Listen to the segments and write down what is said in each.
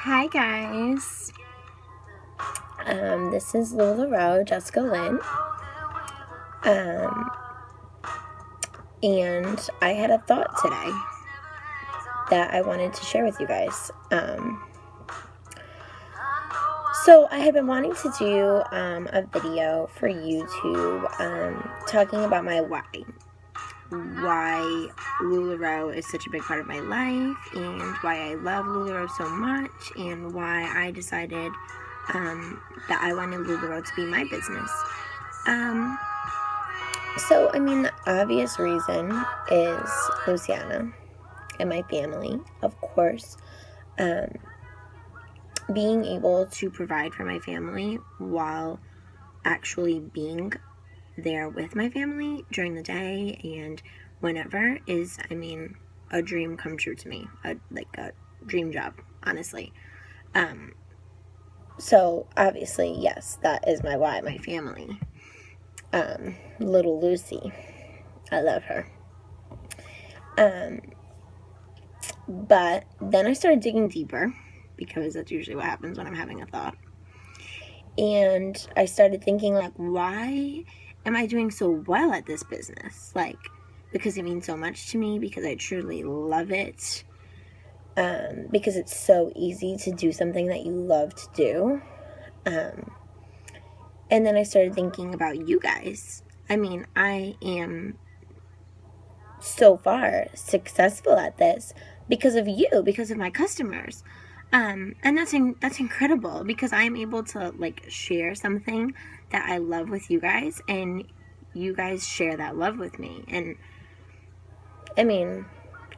Hi guys, this is LuLaRoe, Jessica Lynn, and I had a thought today that I wanted to share with you guys. So I had been wanting to do a video for YouTube talking about my why LuLaRoe is such a big part of my life, and why I love LuLaRoe so much, and why I decided that I wanted LuLaRoe to be my business. The obvious reason is Luciana and my family, of course. Being able to provide for my family while actually being there with my family during the day and whenever is, a dream come true to me. A dream job, honestly. So obviously, yes, that is my why, my family. Little Lucy, I love her. But then I started digging deeper, because that's usually what happens when I'm having a thought. And I started thinking, why am I doing so well at this business? Because it means so much to me, because I truly love it, because it's so easy to do something that you love to do. And then I started thinking about you guys. I am so far successful at this because of you, because of my customers. And that's incredible, because I'm able to share something that I love with you guys, and you guys share that love with me. And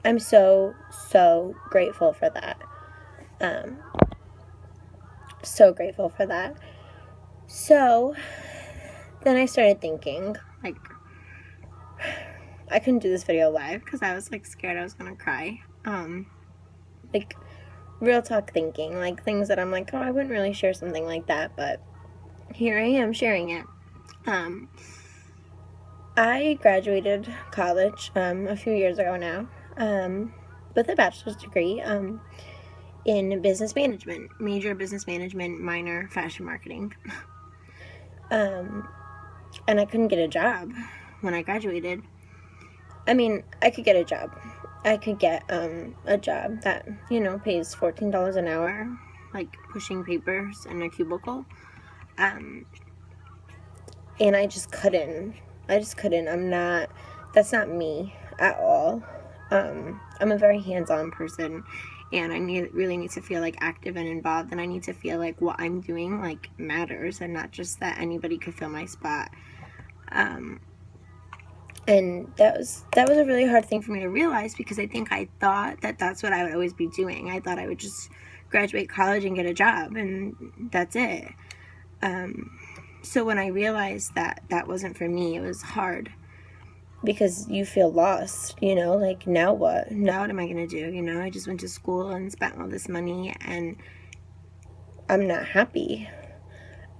I'm so grateful for that. So grateful for that. So then I started thinking, I couldn't do this video live because I was scared I was gonna cry. Real talk thinking, things that I'm I wouldn't really share something like that, but here I am sharing it. I graduated college a few years ago now with a bachelor's degree in business management, major business management, minor fashion marketing. And I couldn't get a job when I graduated. I could get a job. I could get a job that, pays $14 an hour, pushing papers in a cubicle. And I just couldn't. That's not me at all. I'm a very hands-on person, and I really need to feel active and involved, and I need to feel what I'm doing matters, and not just that anybody could fill my spot. And that was a really hard thing for me to realize, because I thought that that's what I would always be doing. I thought I would just graduate college and get a job, and that's it. So when I realized that that wasn't for me, it was hard, because you feel lost, now what? Now what am I going to do? I just went to school and spent all this money, and I'm not happy.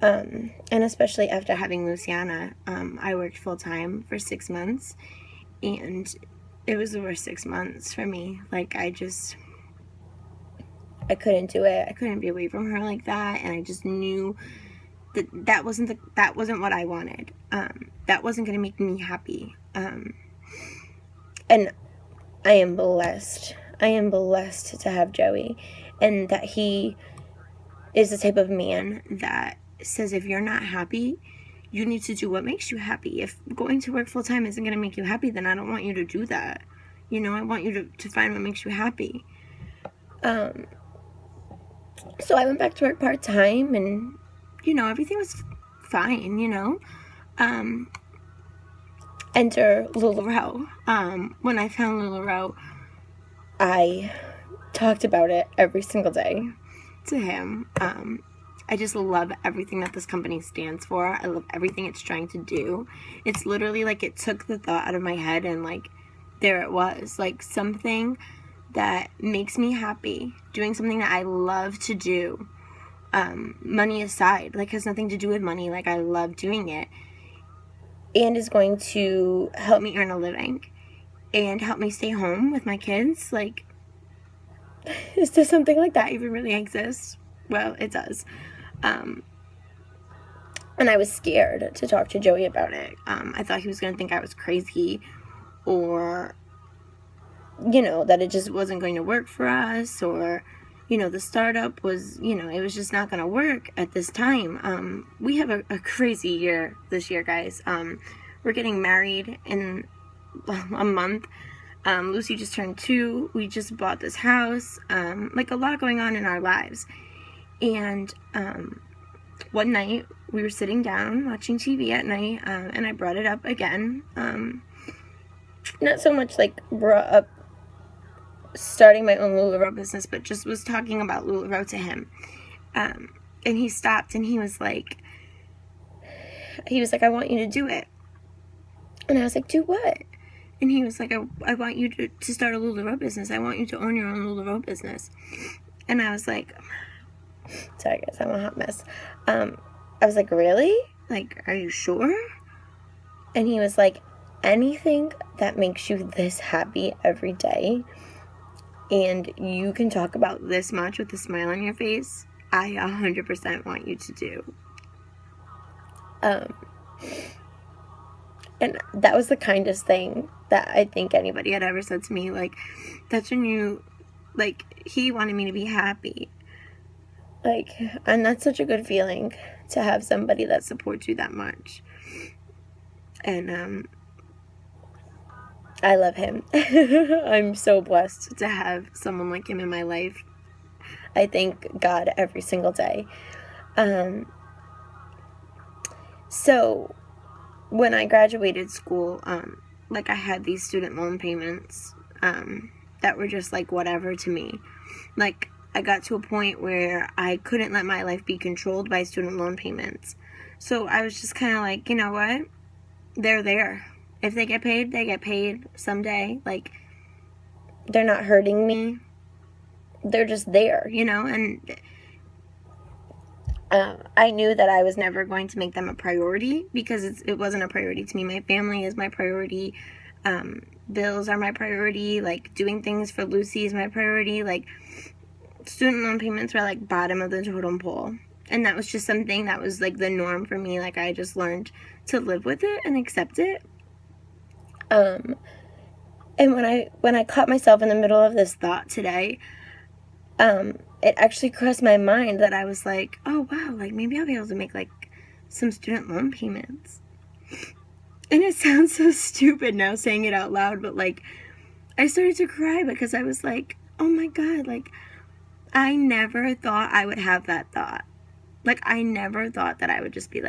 And especially after having Luciana, I worked full-time for 6 months, and it was the worst 6 months for me. I couldn't do it. I couldn't be away from her like that, and I just knew that wasn't what I wanted. That wasn't going to make me happy. And I am blessed. I am blessed to have Joey, and that he is the type of man that says, if you're not happy, you need to do what makes you happy. If going to work full-time isn't going to make you happy, then I don't want you to do that. I want you to find what makes you happy. So I went back to work part-time, and everything was fine. Enter LuLaRoe. When I found LuLaRoe, I talked about it every single day to him. I just love everything that this company stands for. I love everything it's trying to do. It's literally it took the thought out of my head, and there it was, something that makes me happy, doing something that I love to do. Money aside, has nothing to do with money. I love doing it, and is going to help me earn a living and help me stay home with my kids. does something like that even really exist? Well, it does. And I was scared to talk to Joey about it. I thought he was going to think I was crazy, or, that it just wasn't going to work for us, or, the startup was, it was just not going to work at this time. We have a crazy year this year, guys. We're getting married in a month. Lucy just turned 2. We just bought this house. A lot going on in our lives. And one night we were sitting down watching TV at night, and I brought it up again. Not so much brought up starting my own LuLaRoe business, but just was talking about LuLaRoe to him. And he stopped and he was like, I want you to do it. And I was like, do what? And he was like, I want you to start a LuLaRoe business. I want you to own your own LuLaRoe business. And I was like, sorry guys, I'm a hot mess. I was like, really? Are you sure? And he was like, anything that makes you this happy every day, and you can talk about this much with a smile on your face, I 100% want you to do. And that was the kindest thing that I think anybody had ever said to me. That's when he wanted me to be happy. And that's such a good feeling to have somebody that supports you that much. And, I love him. I'm so blessed to have someone like him in my life. I thank God every single day. So when I graduated school, I had these student loan payments, that were just whatever to me. I got to a point where I couldn't let my life be controlled by student loan payments. So I was just kind of you know what? They're there. If they get paid, they get paid someday. They're not hurting me. They're just there, and I knew that I was never going to make them a priority, because it wasn't a priority to me. My family is my priority. Bills are my priority. Doing things for Lucy is my priority. Student loan payments were bottom of the totem pole, and that was just something that was the norm for me. I just learned to live with it and accept it. And when I caught myself in the middle of this thought today, it actually crossed my mind that I was oh wow, maybe I'll be able to make some student loan payments. And it sounds so stupid now saying it out loud, but I started to cry because I was oh my God, I never thought I would have that thought. I never thought that I would just be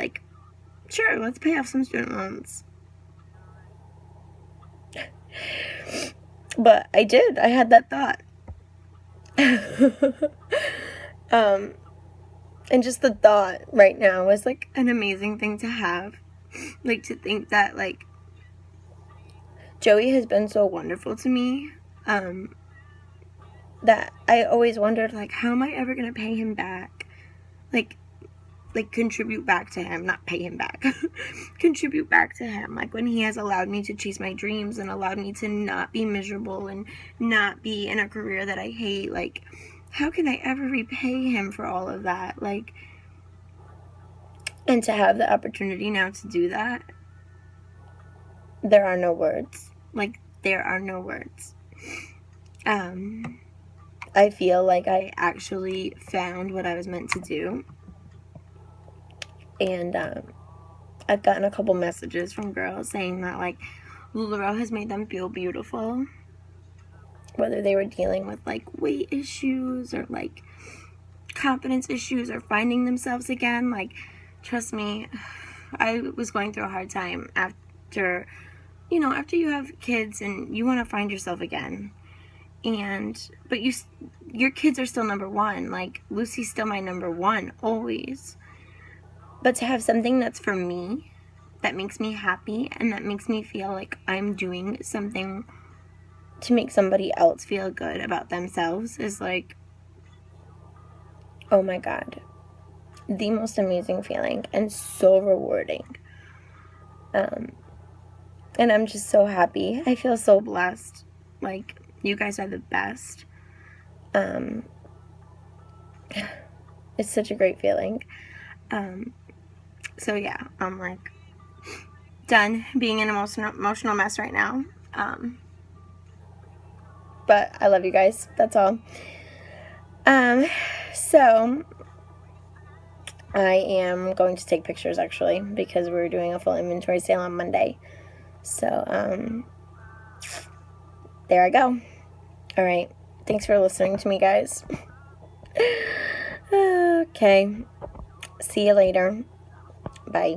sure, let's pay off some student loans. But I did. I had that thought. And just the thought right now is an amazing thing to have. To think that Joey has been so wonderful to me, that I always wondered how am I ever gonna pay him back? Contribute back to him, not pay him back. Contribute back to him, when he has allowed me to chase my dreams and allowed me to not be miserable and not be in a career that I hate. How can I ever repay him for all of that? And to have the opportunity now to do that, there are no words. There are no words. I feel I actually found what I was meant to do. And I've gotten a couple messages from girls saying that LuLaRoe has made them feel beautiful, whether they were dealing with weight issues or confidence issues or finding themselves again. Trust me, I was going through a hard time after you have kids and you want to find yourself again. But your kids are still number one. Lucy's still my number one, always. But to have something that's for me, that makes me happy, and that makes me feel I'm doing something to make somebody else feel good about themselves is oh my God, the most amazing feeling and so rewarding. And I'm just so happy. I feel so blessed. You guys are the best. It's such a great feeling. So yeah, I'm like done being an emotional mess right now. But I love you guys. That's all. So I am going to take pictures actually because we're doing a full inventory sale on Monday. So there I go. All right. Thanks for listening to me, guys. Okay. See you later. Bye.